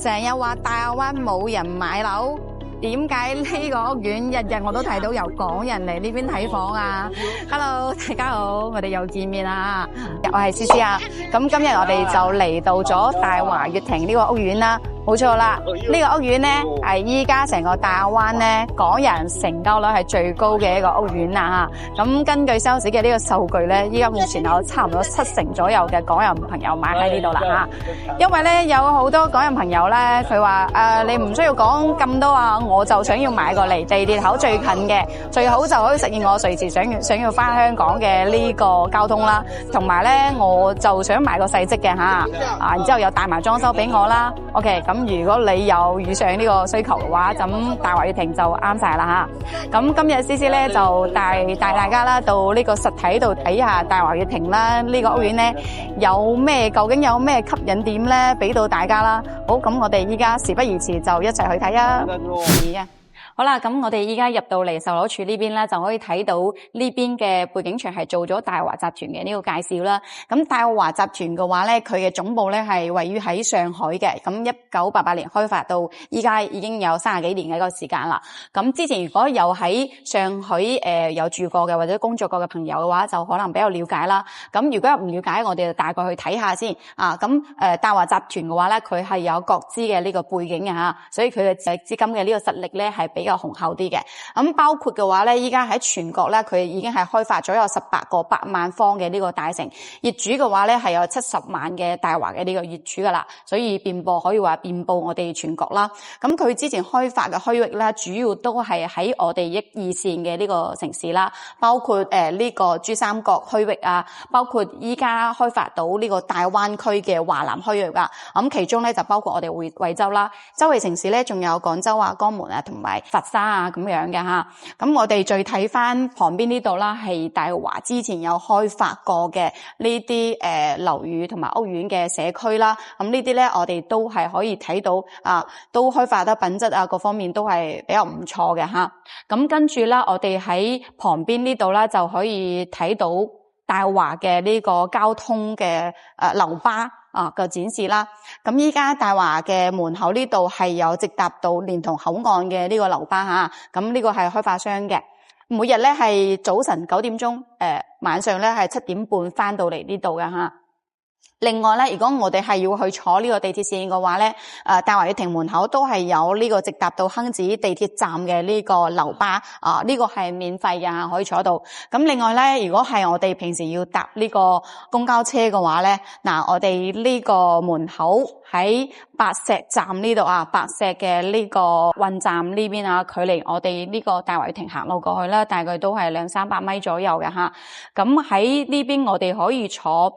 成日話大灣冇人買樓，點解呢個屋苑日日我都睇到有港人嚟呢邊睇房啊 ？Hello， 大家好，我哋又見面啦。我係思思啊，咁今日我哋就嚟到咗大華悅庭呢個屋苑啦。冇錯啦，呢個屋苑咧係依家成個大灣咧港人成交率係最高嘅一個屋苑啦嚇。咁根據 sales 嘅呢個數據咧，依家目前有差唔多70%左右嘅港人朋友買喺呢度啦嚇。因為咧有好多港人朋友咧，佢話你唔需要講咁多啊，我就想要買個離地鐵口最近嘅，最好就可以實現我隨時想要翻香港嘅呢個交通啦。同埋咧，我就想買個細積嘅嚇，然之後又帶埋裝修俾我啦。OK， 咁如果你有遇上呢個需求嘅話，咁大華悅庭就啱晒啦嚇。咁今日思思咧就帶大家啦到呢個實體度睇下大華悅庭啦，呢個屋苑咧究竟有咩吸引點咧，俾到大家啦。好，咁我哋依家事不宜遲，就一齊去睇啊！好啦，咁我哋依家入到嚟售樓處呢邊咧，就可以睇到呢邊嘅背景牆係做咗大華集團嘅呢個介紹啦。咁大華集團嘅話咧，佢嘅總部咧係位於喺上海嘅。咁1988年開發到依家已經有30幾年嘅一個時間啦。咁之前如果有喺上海有住過嘅或者工作過嘅朋友嘅話，就可能比較了解啦。咁如果唔了解，我哋就大概去睇下先啊。咁大華集團嘅話咧，佢係有國資嘅呢個背景嘅嚇，所以佢嘅資金嘅呢個實力咧係比較雄厚啲嘅。咁包括嘅話咧，依家喺全國咧，佢已經係開發咗有18個8萬方嘅呢個大城，業主嘅話咧係有70萬嘅大華嘅呢個業主噶啦，所以可以話遍佈我哋全國啦。咁佢之前開發嘅區域咧，主要都係喺我哋1、2線嘅呢個城市啦，包括呢個珠三角區域啊，包括依家開發到呢個大灣區嘅華南區域啊。咁其中咧就包括我哋惠州啦，周圍城市咧仲有廣州啊、江門啊同埋佛山啊咁樣嘅吓。咁我哋再睇翻旁邊呢度啦，係大華之前有開發過嘅呢啲樓宇同埋屋苑嘅社區啦。咁呢啲咧我哋都係可以睇到啊，都開發得品質啊各方面都係比較唔錯嘅吓。咁跟住啦，我哋喺旁邊呢度啦就可以睇到大華嘅呢個交通嘅樓巴嘅展示啦。咁依家大華嘅門口呢度係有直達到連同口岸嘅呢個樓巴吓。咁呢個係開發商嘅，每日咧係早晨9點鐘，晚上咧係7點半翻到嚟呢度嘅吓。另外咧，如果我哋係要去坐呢個地鐵線嘅話咧，大華悅庭門口都係有呢個直達到坑子地鐵站嘅呢個樓巴，呢個係免費嘅，可以坐到。咁另外咧，如果係我哋平時要搭呢個公交車嘅話咧，我哋呢個門口喺白石站呢度啊，白石嘅呢個運站呢邊啊，距離我哋呢個大華悅庭行路過去啦，大概都係200-300米左右嘅吓。咁喺呢邊我哋可以坐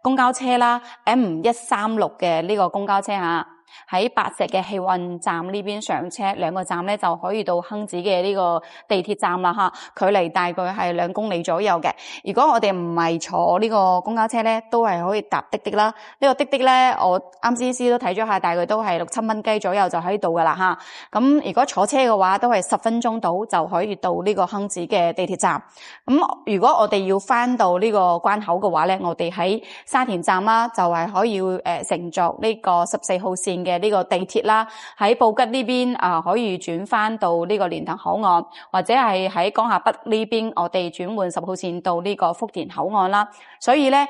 公交車啦 ，M136 嘅呢個公交車吓，喺白石嘅氣運站呢邊上車，2個站咧就可以到坑子嘅呢個地鐵站啦吓，距離大概係2公里左右嘅。如果我哋唔係坐呢個公交車咧，都係可以搭滴滴啦。呢個滴滴咧，我啱先都睇咗下，大概都係6-7蚊雞左右就喺度噶啦吓。咁如果坐車嘅話，都係10分鐘到就可以到呢個坑子嘅地鐵站。咁如果我哋要翻到呢個關口嘅話咧，我哋喺沙田站啦，就係可以乘坐呢個14號線嘅呢個地鐵啦，喺布吉呢邊可以轉翻到呢個蓮塘口岸，或者係喺江夏北呢邊我哋轉換10號線到呢個福田口岸啦。所以咧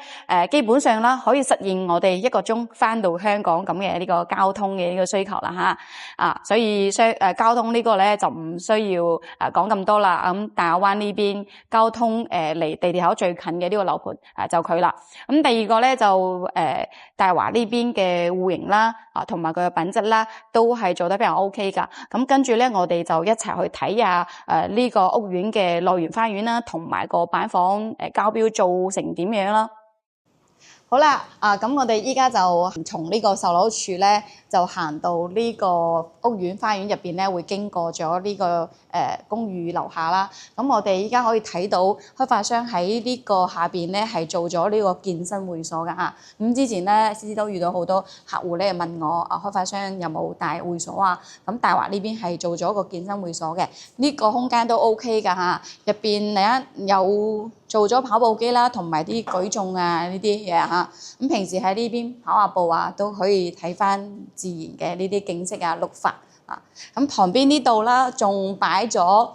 基本上啦，可以實現我哋1個鐘翻到香港咁嘅呢個交通嘅呢個需求啦吓。所以交通呢個咧就唔需要講咁多啦。咁大亞灣呢邊交通離地鐵口最近嘅呢個樓盤就佢啦。咁第二個咧就大華呢邊嘅戶型啦，同埋佢嘅品質啦，都係做得非常 OK 噶。咁跟住咧，我哋就一齊去睇下呢個屋苑嘅內園花園啦，同埋個板房交標做成點樣啦。好啦，咁我哋依家就從呢個售樓處咧，就行到呢個屋苑花園入邊咧，會經過咗呢個公寓樓下啦。咁我哋依家可以睇到開發商喺呢個下邊咧係做咗呢個健身會所㗎嚇。咁之前咧，思思都遇到好多客戶咧問我開發商有冇大會所啊？咁大華呢邊係做咗個健身會所嘅，呢個空間都 OK 㗎嚇。入邊有做咗跑步機啦，同埋啲舉重啊呢啲嘢嚇。嚇。咁平時喺呢邊跑下步啊，都可以睇翻自然嘅呢啲景色啊、綠化啊。咁旁邊呢度啦，仲擺咗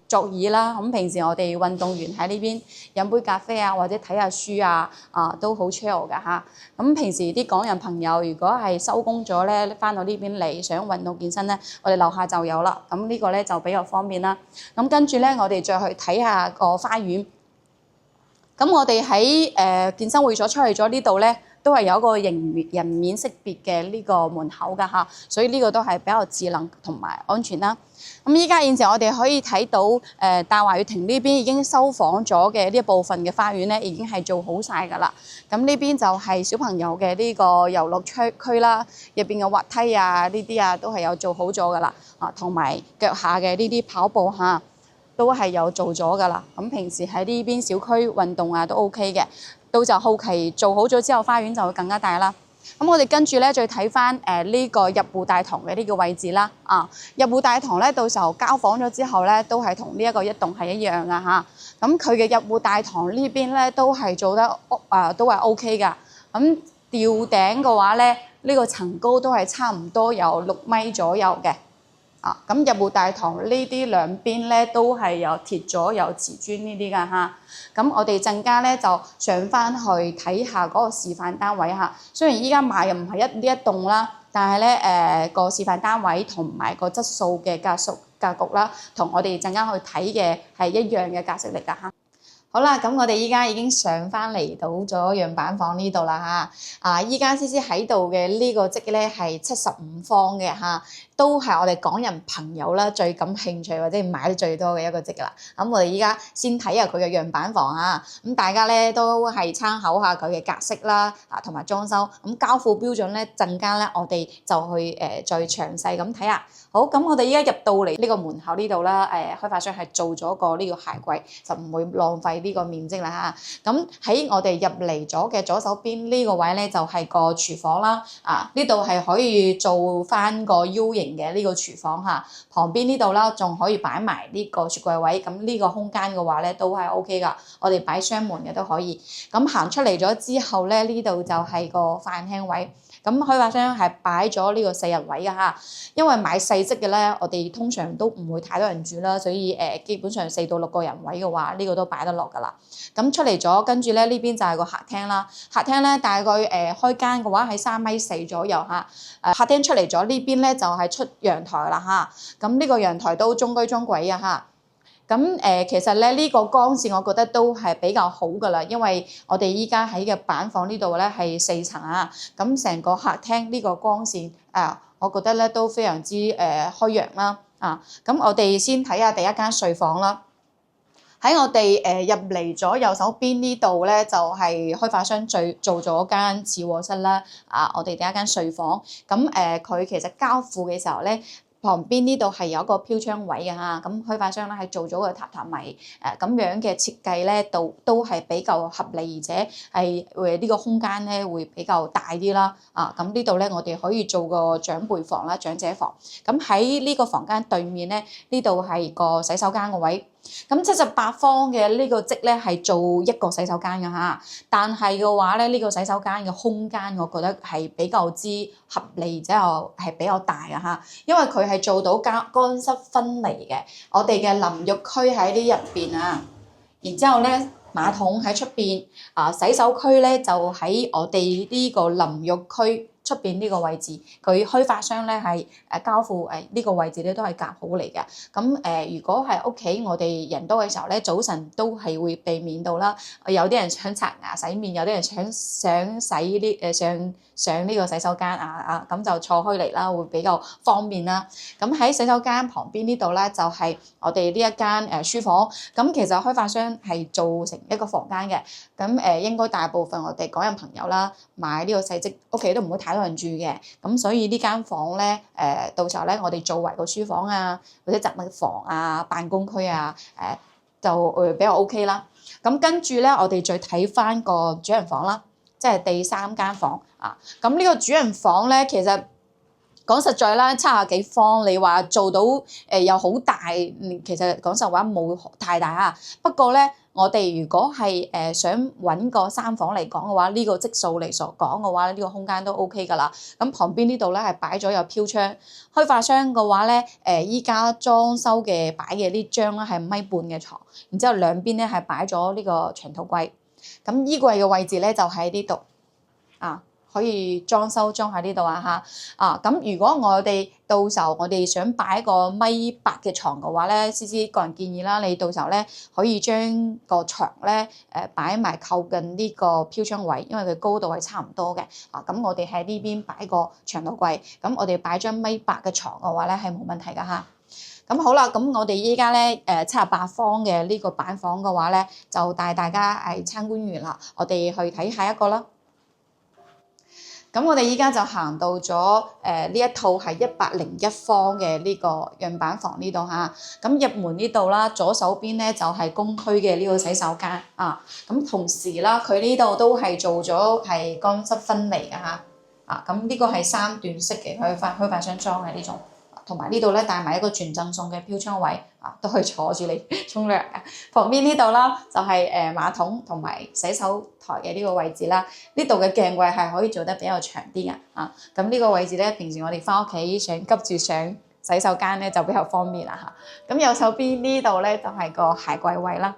座椅啦。咁平時我哋運動員喺呢邊飲杯咖啡啊，或者睇下書啊，都好 chill 㗎嚇。咁平時啲港人朋友如果係收工咗咧，翻到呢邊嚟想運動健身咧，我哋樓下就有啦。咁呢個咧就比較方便啦。咁跟住咧，我哋再去睇下個花園。咁我哋喺健身會所出去咗呢度咧，都係有一個人面識別嘅呢個門口㗎嚇，所以呢個都係比較智能同埋安全啦。咁依家現時我哋可以睇到大華悅庭呢邊已經收房咗嘅呢一部分嘅花園咧，已經係做好晒㗎啦。咁呢邊就係小朋友嘅呢個遊樂區啦，入邊嘅滑梯啊呢啲啊都係有做好咗㗎啦。同埋腳下嘅呢啲跑步嚇，都係有做咗㗎啦。咁平時喺呢邊小區運動啊都 OK 嘅，到就後期做好咗之後，花園就會更加大啦。咁我哋跟住咧再睇翻呢個入戶大堂嘅呢個位置啦。入戶大堂咧，到時候交房咗之後咧，都係同呢一個一棟係一樣㗎嚇。咁佢嘅入戶大堂呢邊咧都係做得都係 OK 㗎。咁吊頂嘅話咧，呢個層高都係差唔多有6米左右嘅。咁入戶大堂呢啲兩邊咧都係有鐵咗有瓷磚呢啲㗎嚇。咁我哋陣間咧就上翻去睇下嗰個示範單位嚇。雖然依家賣又唔係呢一棟啦，但係咧個示範單位同埋個質素嘅格局啦，同我哋陣間去睇嘅係一樣嘅格式嚟㗎嚇。好啦，咁我哋依家已經上翻嚟到咗樣板房呢度啦嚇。依家思思喺度嘅呢個積咧係75方嘅嚇，都係我哋港人朋友啦最感興趣或者買得最多嘅一個積啦。咁我哋依家先睇下佢嘅樣板房啊，咁大家咧都係參考下佢嘅格式啦，同埋裝修。咁交付標準咧，陣間咧我哋就去再詳細咁睇下。好，咁我哋依家入到嚟呢個門口呢度啦，開發商係做咗個呢個鞋櫃，就唔會浪費呢個面積啦嚇。咁喺我哋入嚟咗嘅左手邊呢個位咧，就係個廚房啦。呢度係可以做翻個 U 型嘅呢個廚房嚇。旁邊呢度啦，仲可以擺埋呢個雪櫃位。咁呢個空間嘅話咧，都係 OK 噶。我哋擺雙門嘅都可以。咁行出嚟咗之後咧，呢度就係個飯廳位。咁開發商係擺咗呢個4人位㗎嚇，因為買細積嘅咧，我哋通常都唔會太多人住啦，所以基本上4到6個人位嘅話，呢個都擺得落㗎啦。咁出嚟咗，跟住咧呢邊就係個客廳啦。客廳咧大概開間嘅話係3.4米左右嚇。客廳出嚟咗呢邊咧就係出陽台啦嚇。咁呢個陽台都中規中矩啊嚇。咁其實咧呢個光線我覺得都係比較好㗎啦，因為我哋依家喺嘅板房呢度咧係4層啊，咁成個客廳呢個光線我覺得咧都非常之開揚啦。咁我哋先睇下第一間睡房啦。喺我哋入嚟咗右手邊呢度咧，就係開發商做咗間次臥室啦。我哋第一間睡房，咁佢其實交付嘅時候咧，旁邊呢度係有一個飄窗位嘅嚇，咁開發商咧係做咗個榻榻米咁樣嘅設計咧，都係比較合理，而且係呢個空間咧會比較大啲啦。咁呢度咧我哋可以做個長輩房啦、長者房。咁喺呢個房間對面咧，呢度係個洗手間個位。咁78方嘅呢個積咧係做一個洗手間㗎嚇，但係嘅話咧呢個洗手間嘅空間，我覺得係比較之合理，而且又係比較大㗎嚇，因為佢係做到乾濕分離嘅。我哋嘅淋浴區喺呢入邊啊，然之後咧馬桶喺出邊洗手區咧就喺我哋呢個淋浴區出邊呢個位置，佢開發商咧係交付呢個位置咧都係夾好嚟嘅。咁如果係屋企我哋人多嘅時候咧，早晨都係會避免到啦。有啲人想刷牙洗面，有啲人想洗呢上呢個洗手間咁就錯開嚟啦，會比較方便啦。咁喺洗手間旁邊呢度咧就係我哋呢一間書房。咁其實開發商係做成一個房間嘅。咁應該大部分我哋港人朋友啦買呢個細積屋企都唔會太多人住嘅。咁所以呢間房咧到時候咧我哋作為個書房啊或者雜物房啊、辦公區啊就比較 OK 啦。咁跟住咧我哋再睇翻個主人房啦，即係第3間房。咁呢個主人房咧其實講實在啦，70幾方，你話做到又好大，其實講實話冇太大啊。不過咧，我哋如果係想揾個3房嚟講嘅話，呢個積數嚟所講嘅話呢個空間都 OK 㗎啦。咁旁邊呢度咧係擺咗有飄窗，開發商嘅話咧依家裝修嘅擺嘅呢張咧係1.5米嘅床，然之後兩邊咧係擺咗呢個長途櫃。咁衣櫃嘅位置咧就喺呢度啊。可以裝喺呢度啊嚇咁如果我哋到時候我哋想擺一個1.8米嘅床嘅話咧，CC個人建議啦，你到時候咧可以將個床咧擺埋靠近呢個飄窗位，因為佢高度係差唔多嘅咁我哋喺呢邊擺個長途櫃，咁我哋擺張1.8米嘅床嘅話咧係冇問題㗎嚇。咁好啦，咁我哋依家咧78方嘅呢個板房嘅話咧，就帶大家參觀完啦，我哋去睇下一個啦。咁我哋依家就行到咗呢一套係101方嘅呢個樣板房呢度嚇。咁入門呢度啦，左手邊咧就係公區嘅呢個洗手間啊。咁同時啦，佢呢度都係做咗係乾濕分離嘅嚇。咁呢個係3段式嘅開發商裝嘅呢種。同埋呢度咧帶埋一個全贈送嘅飄窗位都可以坐住嚟沖涼嘅。旁邊呢度啦就係馬桶同埋洗手台嘅呢個位置啦。呢度嘅鏡櫃係可以做得比較長啲嘅咁呢個位置咧，平時我哋翻屋企想急住上洗手間咧就比較方便啦咁右手邊呢度咧就係個鞋櫃位啦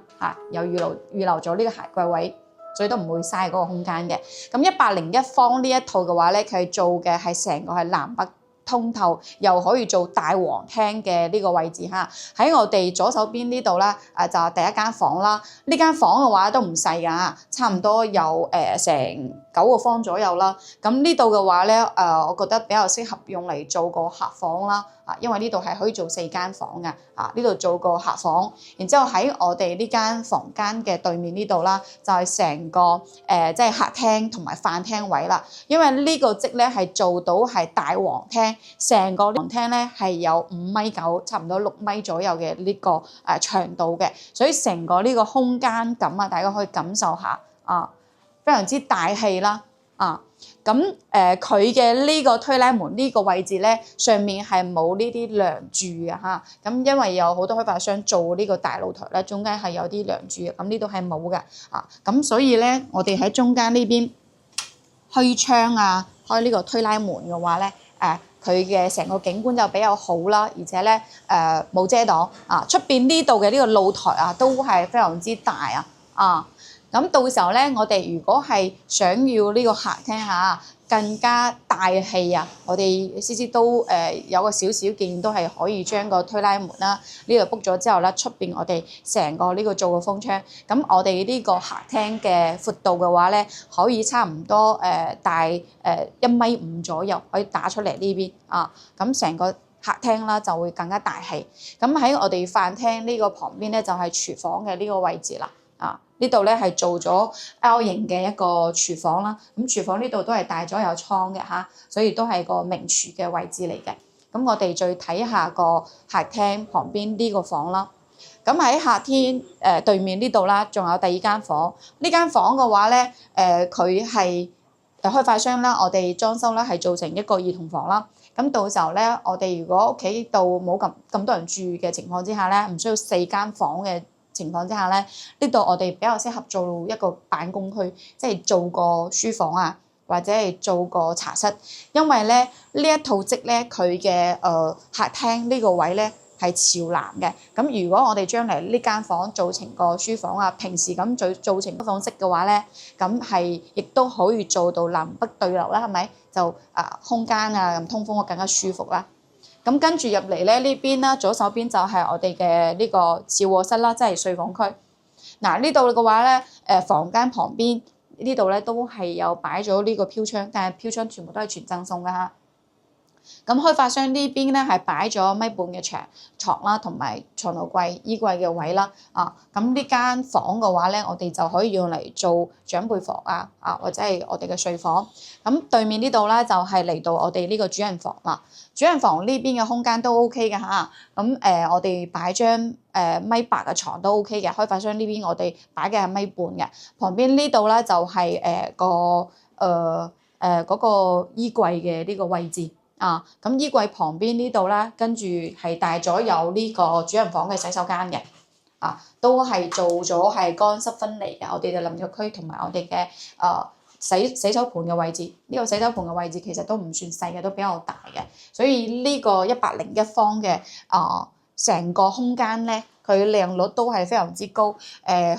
有預留咗呢個鞋櫃位，所以都唔會嘥嗰個空間嘅。咁101方呢一套嘅話咧，佢做嘅係成個係南北通透，又可以做大皇廳嘅呢個位置嚇。喺我哋左手邊呢度啦，就係第一間房啦。呢間房嘅話都唔細㗎，差唔多有成9個方左右啦。咁呢度嘅話咧，我覺得比較適合用嚟做個客房啦。因為呢度係可以做4間房嘅，呢度做個客房，然之後喺我哋呢間房間嘅對面呢度啦，就係成個即係客廳同埋飯廳位啦。因為呢個則咧係做到係大皇廳，成個皇廳咧係有5.9米，差唔多6米左右嘅呢個長度嘅，所以成個呢個空間感大家可以感受下非常之大氣啦咁佢嘅呢個推拉門呢個位置咧，上面係冇呢啲梁柱嘅咁因為有好多開發商做呢個大露台咧，中間係有啲梁柱嘅，咁呢度係冇嘅咁所以咧，我哋喺中間呢邊開窗開呢個推拉門嘅話咧，佢嘅成個景觀就比較好啦，而且咧冇遮擋出邊呢度嘅呢個露台都係非常之大咁到時候咧，我哋如果係想要呢個客廳更加大氣我哋CC都有個少少建議，都係可以將個推拉門啦，呢度 book 咗之後咧，出邊我哋成個呢個做個風窗，咁我哋呢個客廳嘅闊度嘅話咧，可以差唔多大1.5米左右，可以打出嚟呢邊咁成個客廳啦就會更加大氣。咁喺我哋飯廳呢個旁邊咧，就係廚房嘅呢個位置啦呢度咧係做咗 L 型嘅一個廚房啦，咁廚房呢度都係大咗有倉嘅所以都係個明廚嘅位置嚟嘅。咁我哋再睇下個客廳旁邊呢個房啦。咁喺客廳對面呢度啦，仲有第2間房。呢間房嘅話咧，佢係開發商啦，我哋裝修啦係做成一個兒童房啦。咁到時候咧，我哋如果屋企度冇咁多人住嘅情況之下咧，唔需要4間房嘅情況之下咧，呢度我哋比較適合做一個辦公區，即係做個書房或者係做個茶室。因為咧呢一套則咧，佢嘅客廳呢個位咧係朝南嘅。咁如果我哋將嚟呢間房做成個書房平時咁做成書房式嘅話咧，咁係亦都可以做到南北對流啦，係咪？就空間咁通風更加舒服啦。咁跟住入嚟咧，呢邊啦，左手邊就係我哋嘅呢個次臥室啦，即係睡房區。呢度嘅話咧，房間旁邊呢度咧都係有擺咗呢個飄窗，但係飄窗全部都係全贈送㗎咁開發商呢邊咧係擺咗1.5米嘅床啦，同埋床頭櫃、衣櫃嘅位啦。咁呢間房嘅話咧，我哋就可以用嚟做長輩房或者係我哋嘅睡房。咁對面呢度咧就係嚟到我哋呢個主人房啦。主人房呢邊嘅空間都 OK 嘅咁我哋擺張1.8米嘅床都 OK 嘅。開發商呢邊我哋擺嘅係1.5米嘅。旁邊呢度咧就係嗰個衣櫃嘅呢個位置。咁衣櫃旁邊呢度啦，跟住係帶咗有呢個主人房嘅洗手間嘅，都係做咗係乾濕分離嘅。我哋嘅淋浴區同埋我哋嘅洗手盤嘅位置，呢個洗手盤嘅位置其實都唔算細嘅，都比較大嘅。所以呢個101方嘅成個空間咧，佢亮率都係非常之高，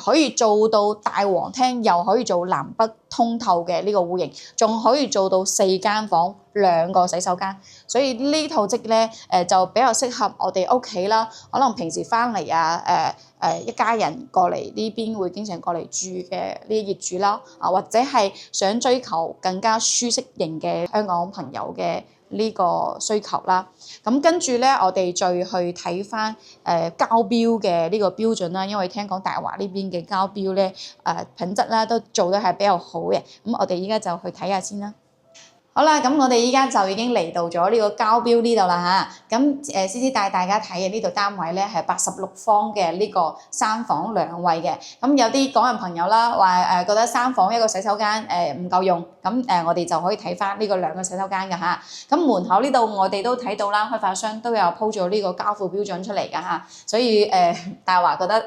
可以做到大皇廳，又可以做南北通透嘅呢個戶型，仲可以做到4間房2個洗手間，所以呢套則咧就比較適合我哋屋企啦。可能平時翻嚟一家人過嚟呢邊會經常過嚟住嘅呢啲業主啦，或者係想追求更加舒適型嘅香港朋友嘅呢個需求啦。咁跟住咧，我哋再去睇翻膠標嘅呢個標準啦，因為聽講大華呢邊嘅膠標咧品質啦都做得係比較好嘅。咁我哋依家就去睇下先啦。好啦，咁我哋依家就已經嚟到咗呢個膠標呢度啦嚇。咁CC帶大家睇嘅呢度單位咧係86方嘅呢個3房2衛嘅。咁有啲港人朋友啦話覺得3房1個洗手間唔夠用，咁我哋就可以睇翻呢個2個洗手間嘅嚇。咁門口呢度我哋都睇到啦，開發商都有鋪咗呢個交付標準出嚟㗎嚇。所以大華覺得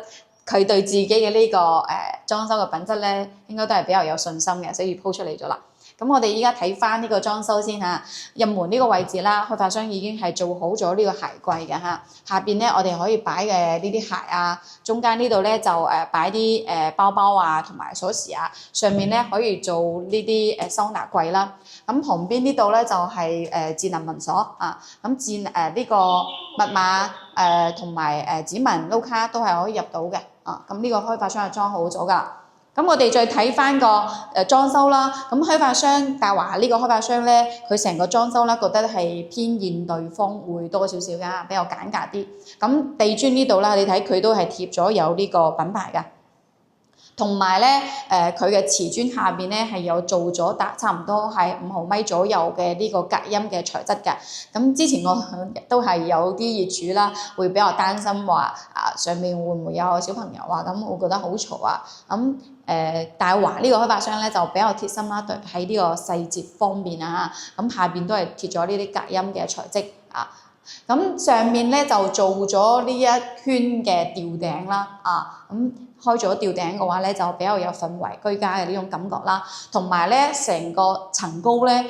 佢對自己嘅呢個裝修嘅品質咧，應該都係比較有信心嘅，所以鋪出嚟咗啦。咁我哋依家睇翻呢個裝修先嚇，入門呢個位置啦，開發商已經係做好咗呢個鞋櫃嘅嚇。下邊咧我哋可以擺嘅呢啲鞋啊，中間呢度咧就擺啲包包啊同埋鎖匙啊，上面咧可以做呢啲收納櫃啦。咁旁邊呢度咧就係智能門鎖啊，咁呢個密碼同埋指紋撈卡都係可以入到嘅啊。咁呢個開發商係裝好咗㗎。咁我哋再睇翻個裝修啦。咁開發商大華呢個開發商咧，佢成個裝修咧覺得係偏現代風會多少少㗎，比較簡潔啲。咁地磚呢度啦，你睇佢都係貼咗有呢個品牌㗎。同埋咧，佢嘅瓷磚下邊咧係有做咗差唔多係5毫米左右嘅呢個隔音嘅材質嘅。咁之前我都係有啲業主啦，會比較擔心話上面會唔會有小朋友啊？咁我覺得好嘈啊。咁大華呢個開發商咧就比較貼心啦，對喺呢個細節方面啊，咁下邊都係貼咗呢啲隔音嘅材質啊。咁上面咧就做咗呢一圈嘅吊頂啦，咁開咗吊頂嘅話咧，就比較有氛圍居家嘅呢種感覺啦。同埋咧，成個層高咧，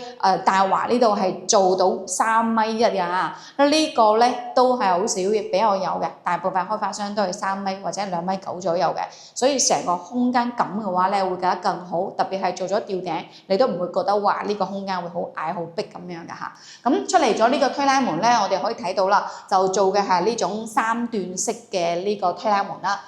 大華呢度係做到3.1米嘅嚇，呢個咧都係好少嘅，比較有嘅。大部分開發商都係3米或者2.9米左右嘅，所以成個空間感嘅話咧會覺得更好。特別係做咗吊頂，你都唔會覺得話呢個空間會好矮好逼咁樣嘅嚇。咁出嚟咗呢個推拉門咧，我哋可以睇到啦，就做嘅係呢種3段式嘅呢個推拉門啦，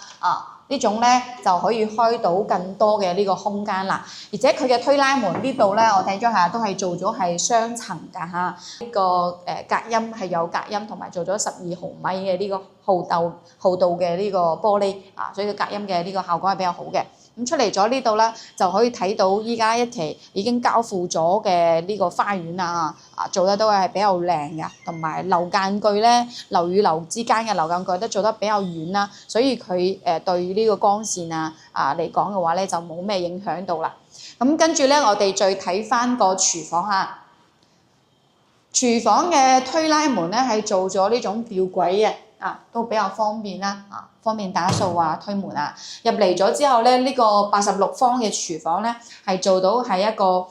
呢種咧就可以開到更多嘅呢個空間啦，而且佢嘅推拉門呢度咧，我睇咗下都係做咗係雙層㗎嚇，呢個隔音係有隔音，同埋做咗12毫米嘅呢個厚度嘅呢個玻璃所以個隔音嘅呢個效果係比較好嘅。咁出嚟咗呢度咧，就可以睇到依家一期已經交付咗嘅呢個花園做得都係比較靚嘅，同埋樓間距咧，樓與樓之間嘅樓間距都做得比較遠啦，所以佢對呢個光線嚟講嘅話咧，就冇咩影響到啦。咁跟住咧，我哋再睇翻個廚房嚇。廚房嘅推拉門咧係做咗呢種吊軌嘅，都比較方便啦，方便打掃推門入嚟咗之後咧，呢個86方嘅廚房咧係做到係一個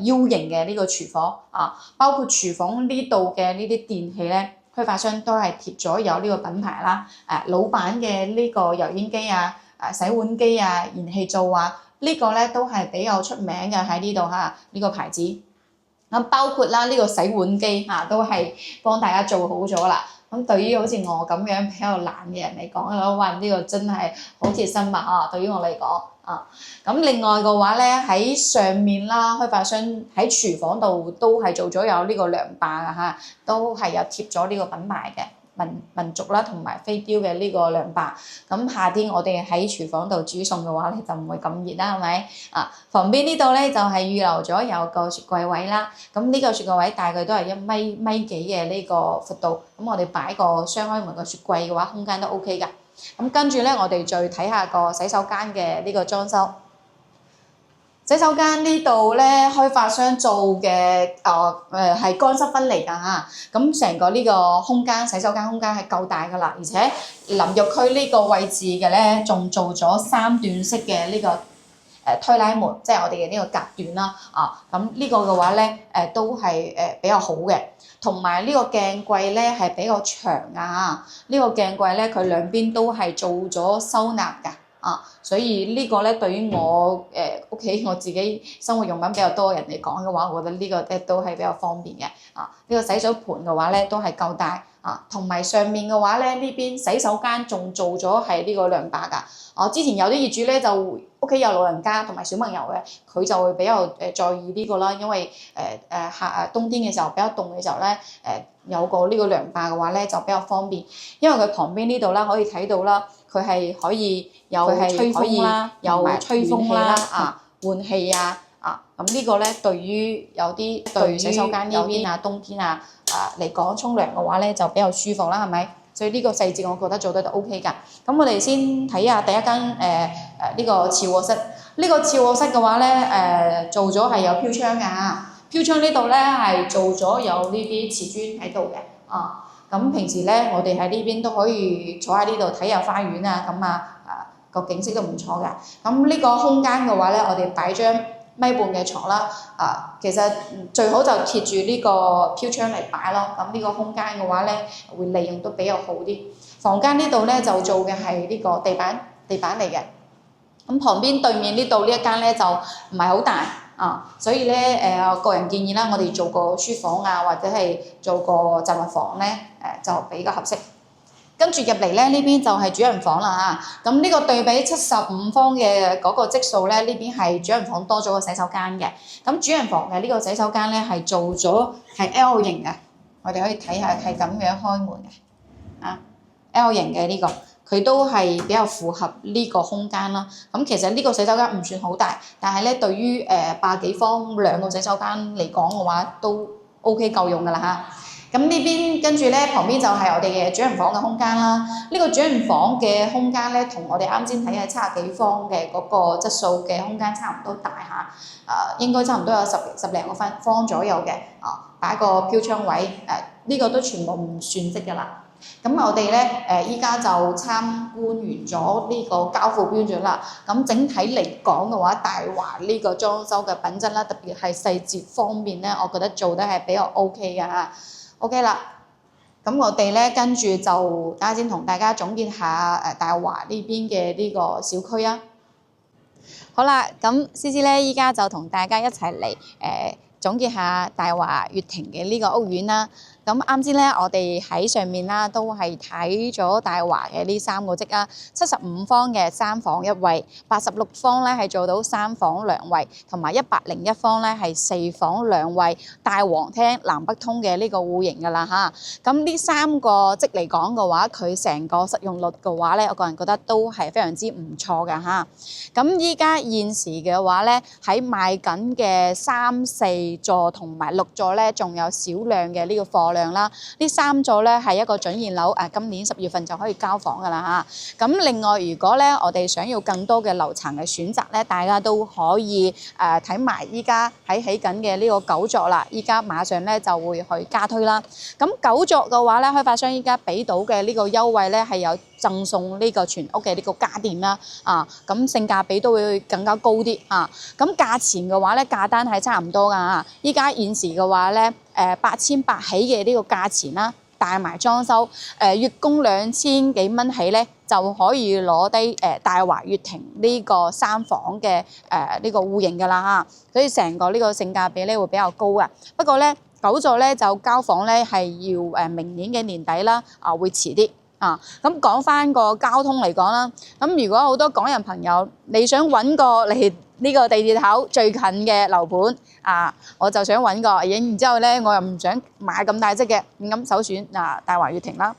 U 型嘅呢個廚房包括廚房呢度嘅呢啲電器咧，開發商都係貼咗有呢個品牌啦，老闆嘅呢個油煙機洗碗機燃氣灶呢個咧都係比較出名嘅喺呢度呢個牌子。咁包括啦，呢個洗碗機都係幫大家做好咗啦。咁對於好似我咁樣比較懶嘅人嚟講嘅話，呢個真係好貼心對於我嚟講咁另外嘅話咧，喺上面啦，開發商喺廚房度都係做咗有呢個涼霸都係有貼咗呢個品牌嘅。民族啦，同埋飛雕嘅呢個涼霸。咁夏天我哋喺廚房度煮餸嘅話咧，就唔會咁熱啦，係咪？旁邊呢度咧就係預留咗有個雪櫃位啦。咁呢個雪櫃位大概都係1米幾嘅呢個闊度。咁我哋擺個雙開門嘅雪櫃嘅話，空間都 OK 㗎。咁跟住咧，我哋再睇下個洗手間嘅呢個裝修。洗手間呢度咧，開發商做嘅係乾濕分離㗎嚇，咁成個呢個空間洗手間空間係夠大㗎啦，而且淋浴區呢個位置嘅咧，仲做咗3段式嘅呢個推拉門，即係我哋嘅呢個隔斷啦，咁呢個嘅話咧，都係比較好嘅，同埋呢個鏡櫃咧係比較長啊，呢個鏡櫃咧佢兩邊都係做咗收納㗎。所以呢個咧對於我屋企我自己生活用品比較多人嚟講嘅話，我覺得呢個咧都係比較方便嘅。呢個洗手盤嘅話咧都係夠大同埋上面嘅話咧呢邊洗手間仲做咗係呢個涼把㗎。之前有啲業主咧就屋企有老人家同埋小朋友嘅，佢就會比較在意呢個啦，因為冬天嘅時候比較凍嘅時候咧有個呢個涼把嘅話咧就比較方便，因為佢旁邊呢度啦可以睇到啦。佢係可以有吹風啦，有吹風啦，換氣啊，咁呢個咧對於有啲對洗手間呢邊冬天嚟講沖涼嘅話咧就比較舒服啦，係咪？所以呢個細節我覺得做得都 OK 㗎。咁我哋先睇下第一間呢個次臥室。呢個次臥室嘅話咧做咗係有飄窗㗎，飄窗呢度咧係做咗有呢啲瓷磚喺度嘅，咁平時咧，我哋喺呢邊都可以坐喺呢度睇下花園啊，咁個景色都唔錯㗎。咁呢個空間嘅話咧，我哋擺張米半嘅床啦，其實最好就貼住呢個飄窗嚟擺咯。咁呢個空間嘅話咧，會利用都比較好啲。房間呢度咧就做嘅係呢個地板嚟嘅。咁旁邊對面呢度呢一間咧就唔係好大。所以咧個人建議啦，我哋做個書房或者係做個雜物房咧就比較合適。跟住入嚟咧，呢邊就係主人房啦嚇。咁呢個對比75方嘅嗰個積數咧，呢邊係主人房多咗個洗手間嘅。咁主人房嘅呢個洗手間咧係做咗係 L 型嘅，我哋可以睇下係咁樣開門嘅，L 型嘅呢個。佢都係比較符合呢個空間啦。咁其實呢個洗手間唔算好大，但係咧對於百幾方2個洗手間嚟講嘅話，都 OK 夠用㗎啦嚇。咁呢邊跟住咧旁邊就係我哋嘅主人房嘅空間啦。呢個主人房嘅空間咧，同我哋啱先睇嘅70幾方嘅嗰個質素嘅空間差唔多大嚇。應該差唔多有十零個方左右嘅。擺個飄窗位，呢個都全部唔算積㗎啦。咁我哋咧依家就參觀完咗呢個交付標準啦。咁整體嚟講嘅話，大華呢個裝修嘅品質啦，特別係細節方面咧，我覺得做得係比較 OK 嘅嚇。OK 啦，咁我哋咧跟住就等下先同大家總結下大華呢邊嘅呢個小區啊。好啦，咁思思咧依家就同大家一齊嚟總結下大華悅庭嘅呢個屋苑啦。咁啱先咧，我哋喺上面啦，都係睇咗大華嘅呢3個積75方嘅3房1衛，86方咧係做到3房2衛，同埋101方咧係4房2衛，大皇廳南北通嘅呢個戶型㗎啦嚇。咁呢3個積嚟講嘅話，佢成個實用率嘅話咧，我個人覺得都係非常之唔錯㗎嚇。咁依家現時嘅話咧，喺賣緊嘅3、4座同埋6座咧，仲有少量嘅呢個貨量啦。呢3座咧係一個準現樓，今年10月份就可以交房㗎啦嚇。咁另外，如果咧我哋想要更多嘅樓層嘅選擇咧，大家都可以睇埋依家喺起緊嘅呢個9座啦。依家馬上咧就會去加推啦。咁9座嘅話咧，開發商依家俾到嘅呢個優惠咧係有贈送呢個全屋嘅呢個家電啦。咁性價比都會更加高啲咁價錢嘅話咧，價單係差唔多㗎。依家現時嘅話咧，8800起嘅呢個價錢啦，帶埋裝修，月供2000幾蚊起咧，就可以攞低大華悅庭呢個3房嘅呢個戶型㗎啦嚇。所以成個呢個性價比咧會比較高啊。不過咧9座咧就交房咧係要明年嘅年底啦，會遲啲。咁講翻個交通嚟講啦，咁如果好多港人朋友你想揾個嚟呢個地鐵口最近嘅樓盤我就想揾個，然之後咧我又唔想買咁大積嘅，咁首選大華悅庭啦。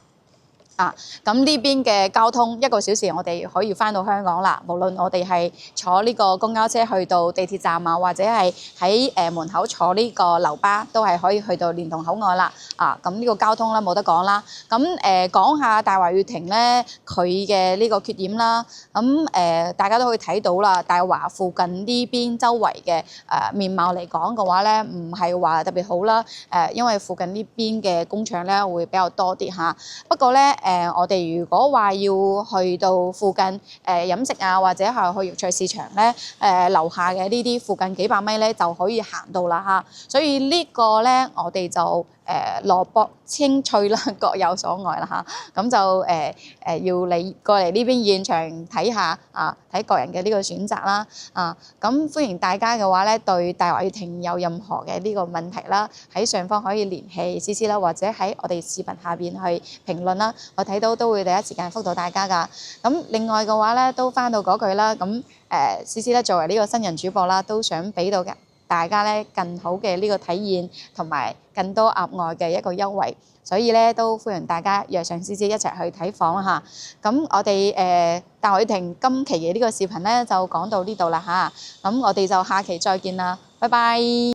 咁呢邊嘅交通1個小時，我哋可以翻到香港啦。無論我哋係坐呢個公交車去到地鐵站啊，或者係喺門口坐呢個樓巴，都係可以去到蓮塘口岸啦。咁呢個交通啦冇得講啦。咁講下大華御庭咧，佢嘅呢個缺點啦。大家都可以睇到啦，大華附近呢邊周圍嘅面貌嚟講嘅話咧，唔係話特別好啦。因為附近呢邊嘅工廠咧會比較多啲嚇。不過咧我哋如果話要去到附近飲食啊，或者係去肉菜市場咧，樓下嘅呢啲附近幾百米咧就可以行到啦嚇。所以呢個咧我哋就蘿蔔青翠啦，各有所愛啦嚇。咁就要你過嚟呢邊現場睇下睇個人嘅呢個選擇啦。咁歡迎大家嘅話咧，對大華御庭有任何嘅呢個問題啦，喺上方可以聯繫思思啦，或者喺我哋視頻下邊去評論啦，我睇到都會第一時間覆到大家㗎。咁另外嘅話咧，都翻到嗰句啦，咁思思咧作為呢個新人主播啦，都想俾到大家咧更好嘅呢個體驗同埋更多額外嘅一個優惠，所以咧都歡迎大家約上思思一齊去睇房嚇。咁我哋大華御庭今期嘅呢個視頻咧就講到呢度啦嚇。咁我哋就下期再見啦，拜拜。